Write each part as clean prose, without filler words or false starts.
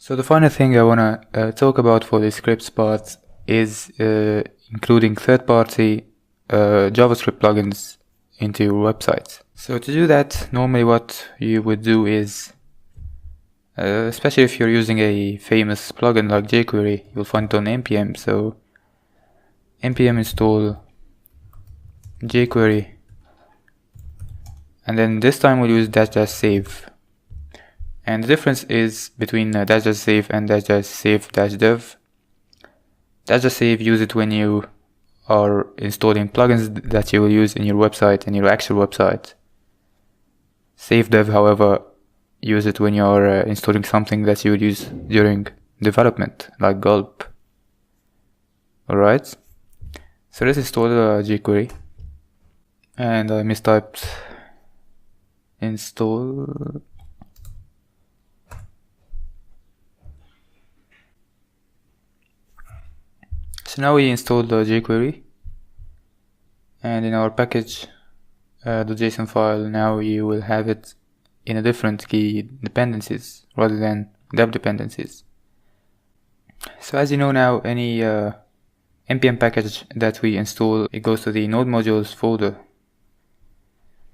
So the final thing I want to talk about for the scripts part is including third-party JavaScript plugins into your website. So to do that, normally what you would do is, especially if you're using a famous plugin like jQuery, you'll find it on npm. So npm install jQuery, and then this time we'll use --save. And the difference is between --save and --save-dev. --save, use it when you are installing plugins that you will use in your website, in your actual website. Save-dev, however, use it when you are installing something that you will use during development, like Gulp. Alright, so let's install jQuery. And I mistyped install. So now we installed jQuery, and in our package the JSON file, now you will have it in a different key dependencies rather than dev dependencies. So as you know now, any npm package that we install, it goes to the node modules folder.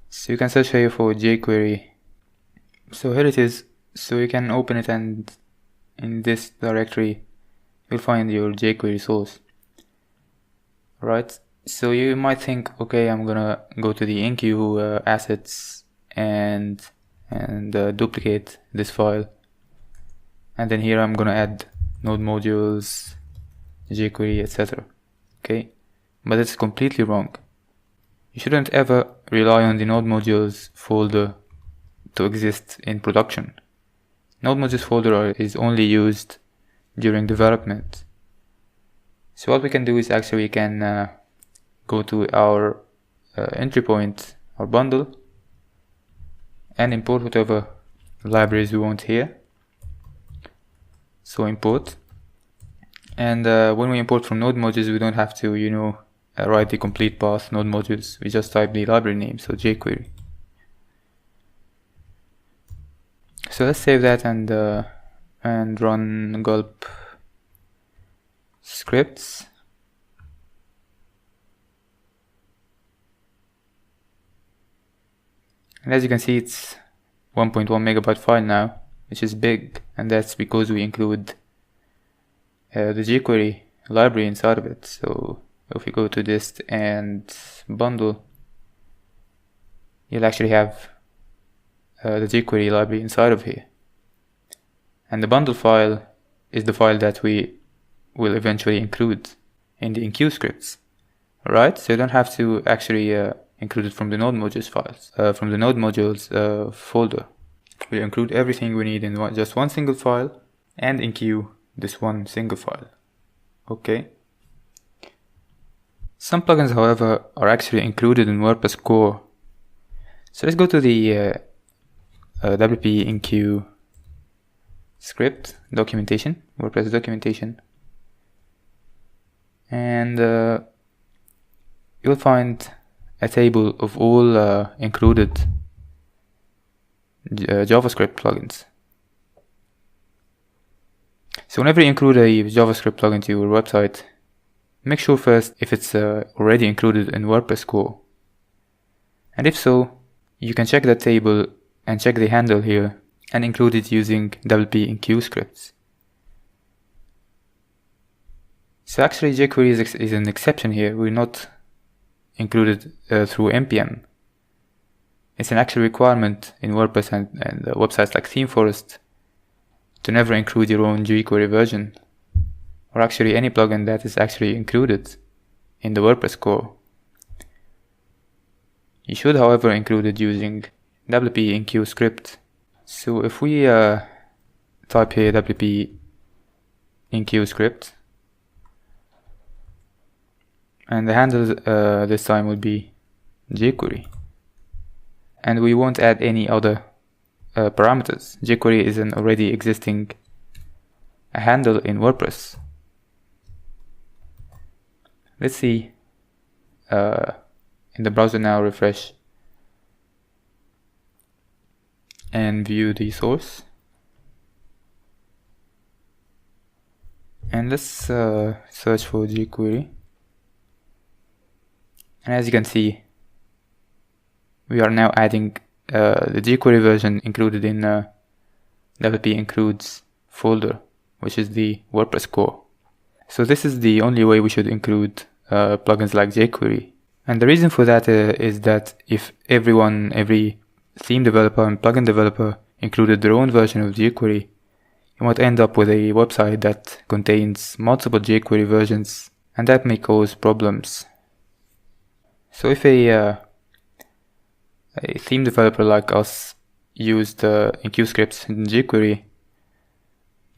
So you can search here for jQuery. So here it is. So you can open it, and in this directory you'll find your jQuery source. Right, so you might think, okay, I'm gonna go to the enqueue assets and duplicate this file, and then here I'm gonna add node modules, jQuery, etc. Okay, but it's completely wrong. You shouldn't ever rely on the node modules folder to exist in production. Node modules folder is only used during development. So what we can do is actually we can go to our entry point, our bundle, and import whatever libraries we want here. So import, and when we import from node modules, we don't have to write the complete path node modules. We just type the library name, so jQuery. So let's save that and run gulp scripts. And as you can see, it's 1.1 megabyte file now, which is big, and that's because we include the jQuery library inside of it. So if we go to dist and bundle, you'll actually have the jQuery library inside of here, and the bundle file is the file that we will eventually include in the enqueue scripts. Alright, so you don't have to actually include it from the node modules files, from the node modules folder. We include everything we need in just one single file, and enqueue this one single file. Okay. Some plugins, however, are actually included in WordPress core. So let's go to the WP enqueue script documentation, WordPress documentation, and you'll find a table of all included JavaScript plugins. So whenever you include a JavaScript plugin to your website, make sure first if it's already included in WordPress core, and if so, you can check that table and check the handle here and include it using WP enqueue scripts. So actually jQuery is an exception here. We're not included through npm. It's an actual requirement in WordPress and websites like ThemeForest to never include your own jQuery version, or actually any plugin that is actually included in the WordPress core. You should, however, include it using WP enqueue script. So if we type here WP enqueue script, and the handle this time would be jQuery, and we won't add any other parameters. jQuery is an already existing handle in WordPress. Let's see in the browser now, refresh and view the source. And let's search for jQuery. And as you can see, we are now adding the jQuery version included in WP includes folder, which is the WordPress core. So this is the only way we should include plugins like jQuery. And the reason for that is that if every theme developer and plugin developer included their own version of jQuery, you might end up with a website that contains multiple jQuery versions, and that may cause problems. So if a theme developer like us used enqueue scripts in jQuery,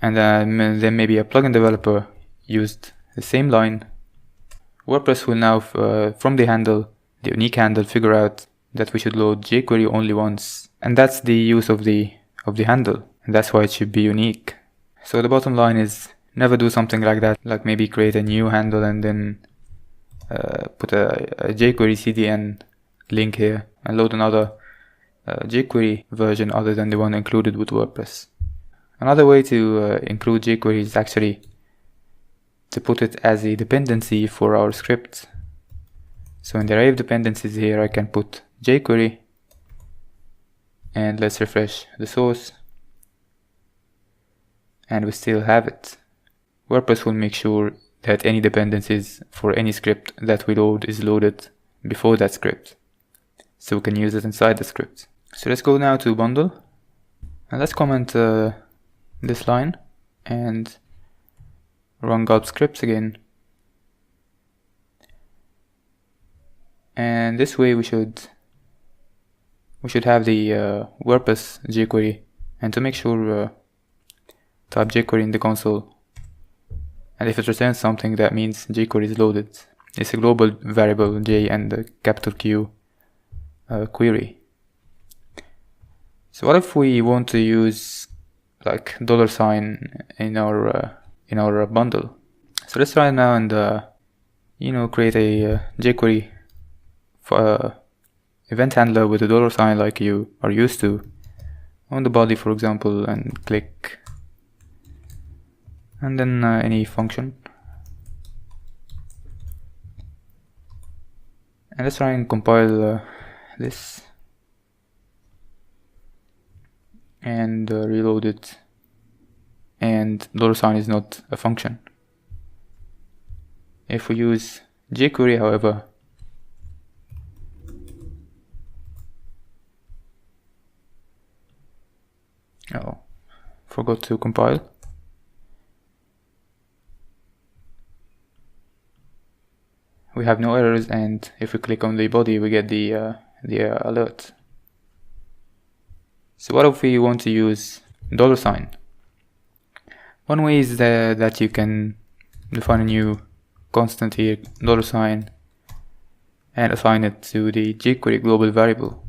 and then maybe a plugin developer used the same line, WordPress will now, from the unique handle, figure out that we should load jQuery only once. And that's the use of the handle, and that's why it should be unique. So the bottom line is, never do something like that, like maybe create a new handle and then put a jQuery CDN link here and load another jQuery version other than the one included with WordPress. Another way to include jQuery is actually to put it as a dependency for our script. So in the array of dependencies here, I can put jQuery, and let's refresh the source, and we still have it. WordPress will make sure that any dependencies for any script that we load is loaded before that script, so we can use it inside the script. So let's go now to bundle, and let's comment this line and run gulp scripts again. And this way we should have the WordPress jQuery, and to make sure type jQuery in the console, and if it returns something, that means jQuery is loaded. It's a global variable J and a capital Q query. So what if we want to use like $sign in our bundle? So let's try now and create a jQuery event handler with a $sign like you are used to on the body, for example, and click, and then any function. And let's try and compile this and reload it. And $sign is not a function. If we use jQuery, however, forgot to compile. We have no errors, and if we click on the body, we get the alert. So what if we want to use $sign? One way is that you can define a new constant here, $sign, and assign it to the jQuery global variable.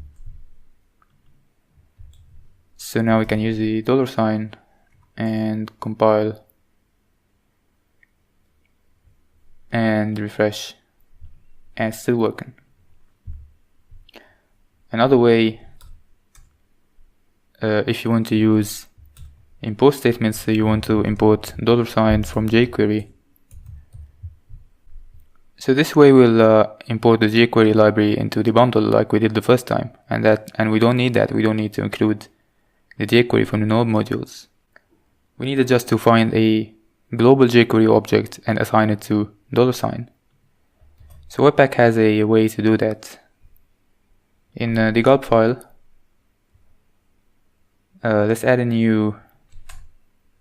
So now we can use the $sign and compile and refresh, and it's still working. Another way, if you want to use import statements, so you want to import $sign from jQuery. So this way we'll import the jQuery library into the bundle like we did the first time, and we don't need that. We don't need to include the jQuery from the node modules. We needed just to find a global jQuery object and assign it to $sign. So Webpack has a way to do that. In the gulp file, let's add a new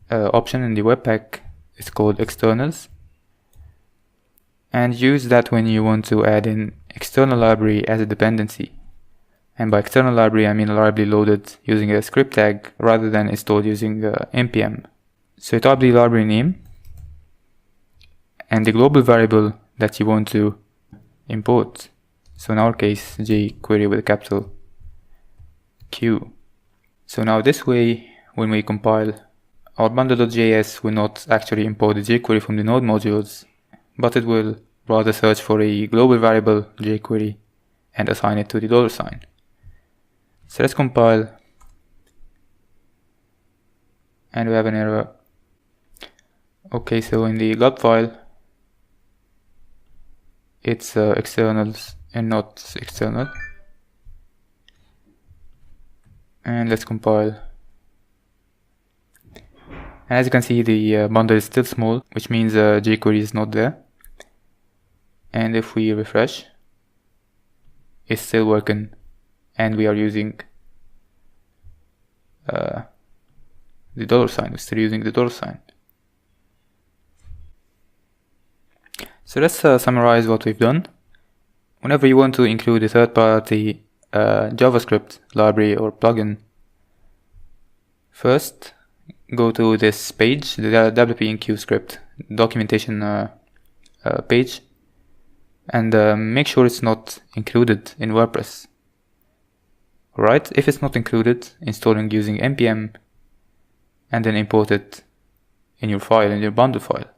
option in the Webpack. It's called externals, and use that when you want to add in external library as a dependency. And by external library, I mean a library loaded using a script tag rather than installed using npm. So you type the library name and the global variable that you want to import. So in our case, jQuery with a capital Q. So now this way, when we compile, our bundle.js will not actually import the jQuery from the node modules, but it will rather search for a global variable jQuery and assign it to the $sign. So let's compile, and we have an error. Okay, so in the GUB file, it's externals and not external. And let's compile. And as you can see, the bundle is still small, which means jQuery is not there. And if we refresh, it's still working, and we are using the $sign. We're still using the $sign. So let's summarize what we've done. Whenever you want to include a third-party JavaScript library or plugin, first go to this page, the WP-Enqueue script documentation page, and make sure it's not included in WordPress. Alright, if it's not included, install it using npm and then import it in your file, in your bundle file.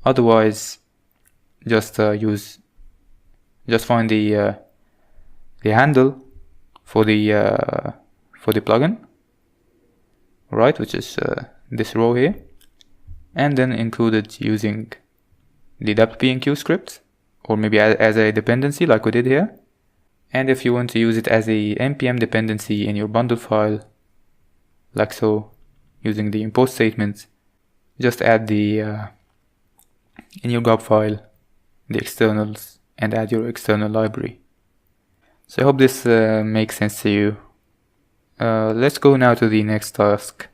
Otherwise, just find the handle for the plugin, right, which is this row here, and then include it using the WP-Enqueue script, or maybe as a dependency like we did here. And if you want to use it as a npm dependency in your bundle file, like so, using the import statement, just add the in your GUB file the externals and add your external library. So I hope this makes sense to you. Let's go now to the next task.